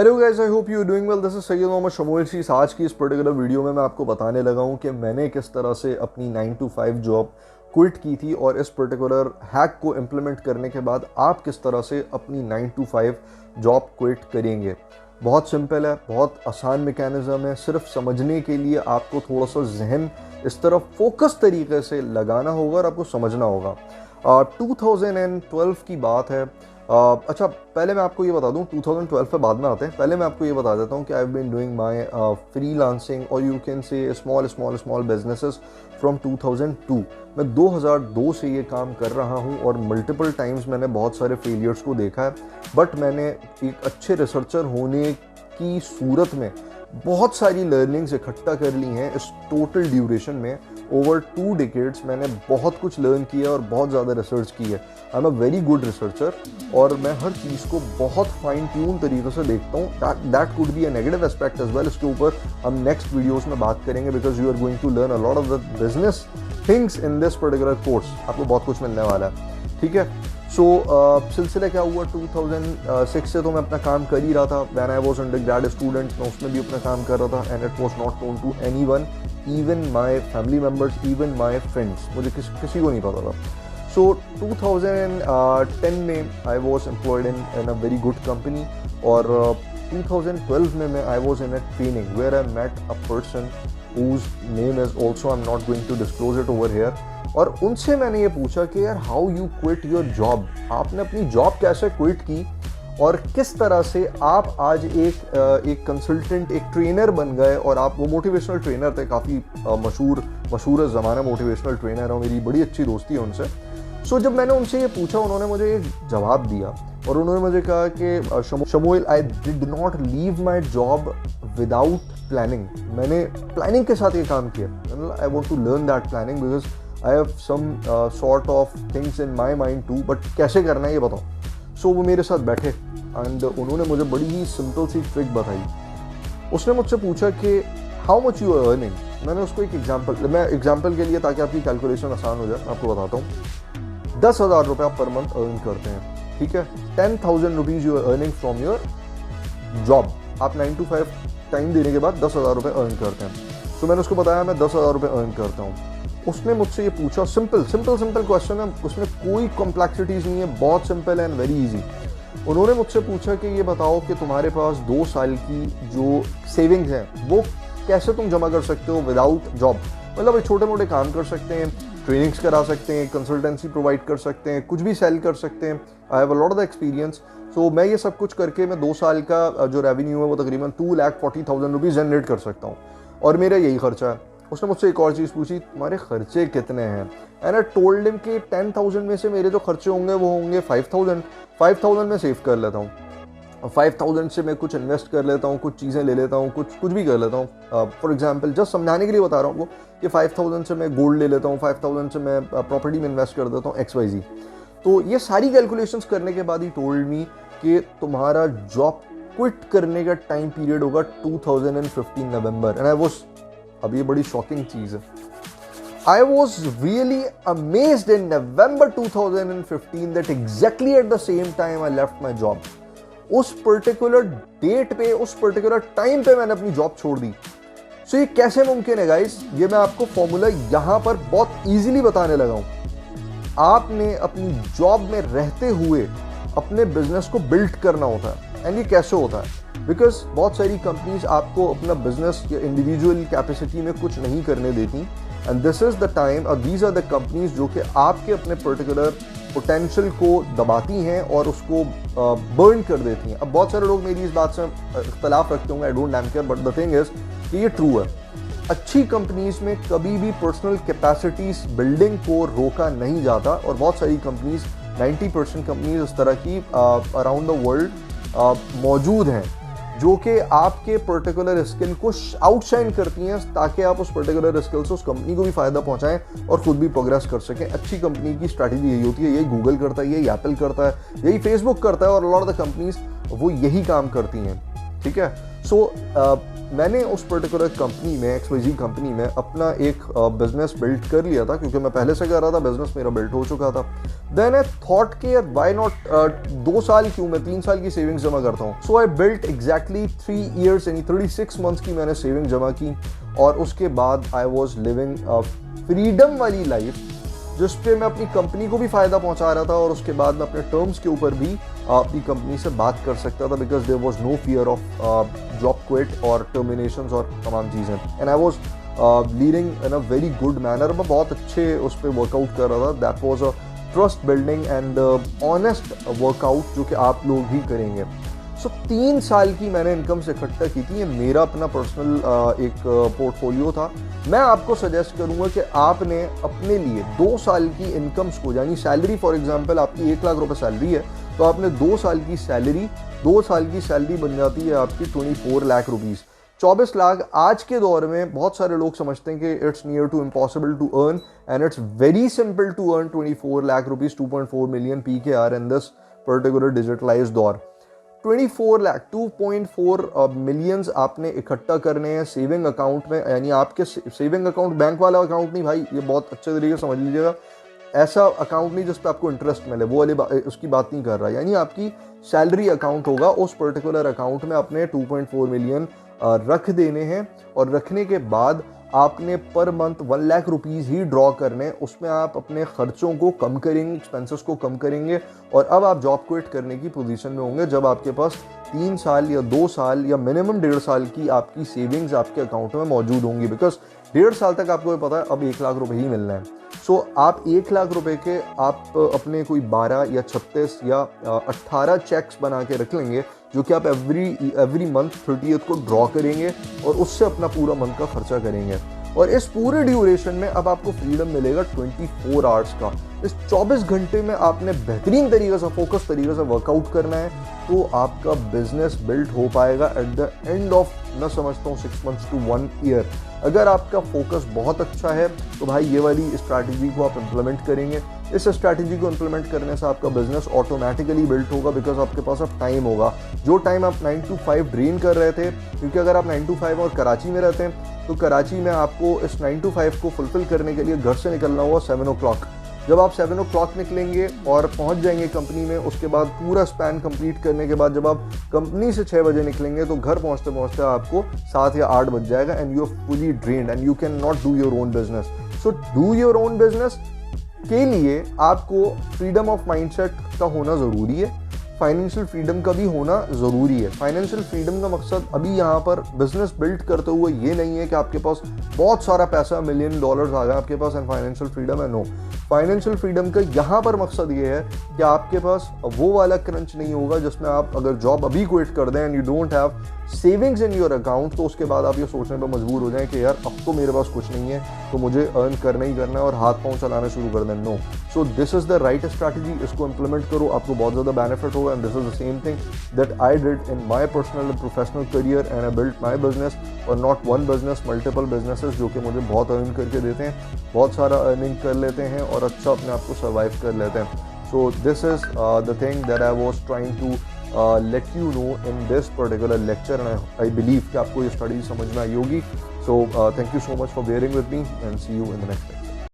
Hello guys, I hope you doing well. This is Syed Mohammad Shamool Shees. आज की इस पर्टिकुलर वीडियो में मैं आपको बताने लगा हूं कि मैंने किस तरह से अपनी 9 to 5 जॉब क्विट की थी और इस पर्टिकुलर हैक को इम्प्लीमेंट करने के बाद आप किस तरह से अपनी 9 to 5 जॉब क्विट करेंगे। बहुत सिंपल है, बहुत आसान मैकेनिज्म है। सिर्फ समझने के लिए आपको थोड़ा सा जहन इस तरफ फोकस तरीके से लगाना होगा और आपको समझना होगा। 2012 की बात है। अच्छा, पहले मैं आपको ये बता दूं, 2012 पे बाद में आते हैं। पहले मैं आपको ये बता देता हूं कि I have been doing my freelancing और you can say small businesses from 2002। मैं 2002 से ये काम कर रहा हूं और मल्टीपल टाइम्स मैंने बहुत सारे फेलियर्स को देखा है। बट मैंने एक अच्छे रिसर्चर होने की सूरत में बहुत सारी लर्निंग्स इकट्ठा कर ली हैं। इस टोटल ड्यूरेशन में ओवर 2 decades मैंने बहुत कुछ लर्न किया और बहुत ज़्यादा रिसर्च की है। I am a very good researcher और मैं हर चीज़ को बहुत फाइन ट्यून तरीके से देखता हूँ। That could be a negative aspect as well. इसके ऊपर हम नेक्स्ट वीडियोस में बात करेंगे because you are going to learn a lot of the business things in this particular course. आपको बहुत कुछ मिलने वाला है, ठीक है। सो सिलसिला क्या हुआ, 2006 से तो मैं अपना काम कर ही रहा था। When I was under grade student मैं उसमें भी अपना काम कर रहा था and it was not known to anyone, even my family members, even my friends. मुझे किसी को नहीं पता था। सो 2010 में I was employed in a very good company और 2012 में मैं I was in a training where I met a person whose name is also I'm not going to disclose it over here। और उनसे मैंने ये पूछा कि यार how you quit your job, आपने अपनी जॉब कैसे क्विट की और किस तरह से आप आज एक कंसल्टेंट, एक ट्रेनर बन गए। और आप वो मोटिवेशनल ट्रेनर थे, काफ़ी मशहूर ज़माना मोटिवेशनल ट्रेनर है, मेरी बड़ी अच्छी दोस्ती है उनसे। सो जब मैंने उनसे ये पूछा उन्होंने मुझे ये जवाब दिया और उन्होंने मुझे कहा कि Shamool, I did not leave my job without planning. मैंने प्लानिंग के साथ ये काम किया। I want to learn that planning because I have some sort of things in my mind too, but कैसे करना है ये बताओ। सो वो मेरे साथ बैठे एंड उन्होंने मुझे बड़ी ही सिंपल सी ट्रिक बताई। उसने मुझसे पूछा कि how much you are earning. मैंने उसको एक एग्जाम्पल के लिए, ताकि आपकी कैलकुलेशन आसान हो जाए, आपको बताता हूँ। 10,000 रुपये आप पर मंथ अर्न करते हैं, ठीक है। 10,000 rupees you are earning from your job. आप 9 to 5 टाइम देने के बाद 10,000 रुपये अर्न करते हैं। तो मैंने उसको बताया मैं 10,000 रुपये अर्न करता हूँ। उसने मुझसे ये पूछा, सिंपल क्वेश्चन है, उसमें कोई कॉम्प्लेक्सिटीज़ नहीं है, बहुत सिंपल एंड वेरी इजी। उन्होंने मुझसे पूछा कि ये बताओ कि तुम्हारे पास 2 साल की जो सेविंग्स हैं वो कैसे तुम जमा कर सकते हो विदाउट जॉब। मतलब छोटे मोटे काम कर सकते हैं, ट्रेनिंग्स करा सकते हैं, कंसल्टेंसी प्रोवाइड कर सकते हैं, कुछ भी सेल कर सकते हैं। I have a lot of the experience. So मैं ये सब कुछ करके मैं 2 साल का जो रेवेन्यू है वो तकरीबन 2,40,000 रुपीज़ जनरेट कर सकता हूँ और मेरा यही खर्चा है। उसने मुझसे एक और चीज़ पूछी, तुम्हारे खर्चे कितने हैं। एंड आई टोल्ड हिम कि 10,000 में से मेरे जो खर्चे होंगे वो होंगे 5,000 में सेव कर लेता हूँ और 5,000 से मैं कुछ इन्वेस्ट कर लेता हूँ, कुछ चीज़ें ले लेता हूँ, कुछ भी कर लेता हूँ। फॉर एग्जांपल जस्ट समझाने के लिए बता रहा हूँ आपको कि 5,000 से मैं गोल्ड ले लेता हूँ, 5,000 से मैं प्रॉपर्टी में इन्वेस्ट कर देता हूँ, XYZ। तो ये सारी कैलकुलेशंस करने के बाद ही टोल्ड मी कि तुम्हारा जॉब क्विट करने का टाइम पीरियड होगा 2015 नवंबर। एंड आई वाज, अब ये बड़ी शॉकिंग चीज़ है, I was really amazed in November 2015 that exactly at the same time I left my job। उस पर्टिकुलर डेट पे, उस पर्टिकुलर टाइम पे मैंने अपनी जॉब छोड़ दी। सो ये कैसे मुमकिन है गाइस, ये मैं आपको फॉर्मूला यहाँ पर बहुत इजीली बताने लगा हूँ। आपने अपनी जॉब में रहते हुए अपने बिजनेस को बिल्ड करना होता है। एंड ये कैसे होता है, बिकॉज बहुत सारी कंपनीज आपको अपना बिजनेस या इंडिविजुअल कैपेसिटी में कुछ नहीं करने देती। And this is the time, और दीज आर द कंपनीज जो कि आपके अपने पर्टिकुलर पोटेंशियल को दबाती हैं और उसको बर्न कर देती हैं। अब बहुत सारे लोग मेरी इस बात से इख्तलाफ रखते होंगे, I don't dam care, but the thing is कि ये ट्रू है। अच्छी कंपनीज में कभी भी पर्सनल कैपेसिटीज बिल्डिंग को रोका नहीं जाता और बहुत सारी कंपनीज, 90% कंपनीज इस तरह की अराउंड द वर्ल्ड मौजूद हैं जो कि आपके पर्टिकुलर स्किल को आउटशाइन करती हैं ताकि आप उस पर्टिकुलर स्किल से उस कंपनी को भी फ़ायदा पहुंचाएं और खुद भी प्रोग्रेस कर सकें। अच्छी कंपनी की स्ट्रैटेजी यही होती है, यही गूगल करता है, यही एप्पल करता है, यही फेसबुक करता है और लॉट ऑफ द कंपनीज वो यही काम करती हैं, ठीक है। सो मैंने उस पर्टिकुलर कंपनी में, XYZ कंपनी में अपना एक बिजनेस बिल्ड कर लिया था, क्योंकि मैं पहले से कर रहा था, बिजनेस मेरा बिल्ड हो चुका था। देन आई थॉट कि यार व्हाई नॉट 2 साल क्यों, मैं 3 साल की सेविंग्स जमा करता हूँ। सो आई बिल्ट एग्जैक्टली 3 ईयर्स यानी 36 मंथ्स की मैंने सेविंग जमा की, और उसके बाद आई वॉज लिविंग फ्रीडम वाली लाइफ, जिस पे मैं अपनी कंपनी को भी फ़ायदा पहुंचा रहा था, और उसके बाद मैं अपने टर्म्स के ऊपर भी अपनी कंपनी से बात कर सकता था, because there was no fear of job quit और टर्मिनेशंस और तमाम चीज़ें। And I was leading in a very good manner. मैं बहुत अच्छे उस पर वर्कआउट कर रहा था। That was a trust building and honest workout, जो कि आप लोग भी करेंगे। सो 3 साल की मैंने इनकम से इकट्ठा की थी। ये मेरा अपना पर्सनल एक पोर्टफोलियो था। मैं आपको सजेस्ट करूंगा कि आपने अपने लिए 2 साल की इनकम्स को, यानी सैलरी, फॉर एग्जांपल आपकी 1 लाख रुपए सैलरी है, तो आपने 2 साल की सैलरी बन जाती है आपकी 24 लाख रुपीज़। 24 लाख आज के दौर में बहुत सारे लोग समझते हैं कि it's near to impossible to earn, and it's very simple to earn 24 lakh rupees, 2.4 million PKR in this particular digitalised दौर। 24 लाख 2.4 मिलियंस आपने इकट्ठा करने हैं सेविंग अकाउंट में, यानी आपके सेविंग अकाउंट बैंक वाला अकाउंट नहीं भाई, ये बहुत अच्छे तरीके से समझ लीजिएगा। ऐसा अकाउंट नहीं जिस पे आपको इंटरेस्ट मिले, वो वाली उसकी बात नहीं कर रहा। यानी आपकी सैलरी अकाउंट होगा, उस पर्टिकुलर अकाउंट में आपने 2.4 मिलियन रख देने हैं, और रखने के बाद आपने पर मंथ 1 लाख रुपीज़ ही ड्रॉ करने। उसमें आप अपने खर्चों को कम करेंगे, एक्सपेंसेस को कम करेंगे, और अब आप जॉब क्विट करने की पोजीशन में होंगे जब आपके पास 3 साल या 2 साल या मिनिमम 1.5 साल की आपकी सेविंग्स आपके अकाउंट में मौजूद होंगी। बिकॉज 1.5 साल तक आपको पता है अब 1 लाख रुपए ही मिलना है। सो आप 1 लाख रुपए के आप अपने कोई 12 या 36 या 18 चेक्स बना के रख लेंगे, जो कि आप एवरी मंथ 30th को ड्रॉ करेंगे, और उससे अपना पूरा मंथ का खर्चा करेंगे। और इस पूरे ड्यूरेशन में अब आपको फ्रीडम मिलेगा 24 आवर्स का। इस 24 घंटे में आपने बेहतरीन तरीके से, फोकस तरीके से वर्कआउट करना है, तो आपका बिजनेस बिल्ड हो पाएगा एट द एंड ऑफ, मैं समझता हूँ 6 मंथ्स टू 1 ईयर। अगर आपका फोकस बहुत अच्छा है तो भाई ये वाली स्ट्रैटेजी को आप इम्प्लीमेंट करेंगे। इस स्ट्रैटेजी को इम्प्लीमेंट करने से आपका बिजनेस ऑटोमेटिकली बिल्ड होगा, बिकॉज आपके पास अब टाइम होगा। जो टाइम आप 9 to 5 ड्रेन कर रहे थे, क्योंकि अगर आप 9 to 5 और कराची में रहते हैं, तो कराची में आपको इस 9 to 5 को फुलफिल करने के लिए घर से निकलना होगा 7 o'clock। जब आप 7 o'clock निकलेंगे और पहुंच जाएंगे कंपनी में, उसके बाद पूरा स्पैन कंप्लीट करने के बाद जब आप कंपनी से 6 बजे निकलेंगे, तो घर पहुंचते पहुंचते आपको 7 या 8 बज जाएगा, and you are fully drained and you can not do your own business. So do your own business के लिए आपको फ्रीडम ऑफ माइंडसेट का होना ज़रूरी है, फाइनेंशियल फ्रीडम का भी होना ज़रूरी है। फाइनेंशियल फ्रीडम का मकसद अभी यहाँ पर बिजनेस बिल्ड करते हुए ये नहीं है कि आपके पास बहुत सारा पैसा, $1 मिलियन आ गया आपके पास एंड फाइनेंशियल फ्रीडम है। नो, फाइनेंशियल फ्रीडम का यहाँ पर मकसद ये है कि आपके पास वो वाला क्रंच नहीं होगा जिसमें आप अगर जॉब अभी क्विट कर दें and you don't have savings in your account, तो उसके बाद आप ये सोचने पर मजबूर हो जाएं कि यार अब तो मेरे पास कुछ नहीं है, तो मुझे अर्न करना ही करना है और हाथ पांव चलाना शुरू कर दें। No, so this is the right strategy. इसको इंप्लीमेंट करो, आपको बहुत ज़्यादा बेनिफिट होगा। And this is the same thing that I did in my personal and professional career, and I built my business, और not one business, multiple businesses, जो कि मुझे बहुत अर्न करके देते हैं, बहुत सारा अर्निंग कर लेते हैं और अच्छा अपने आप को सर्वाइव कर लेते हैं। So this is the thing that I was trying to let you know in this particular lecture, and I believe कि आपको ये स्टडी समझ में आई होगी। So thank you so much for bearing with me, and see you in the next lecture.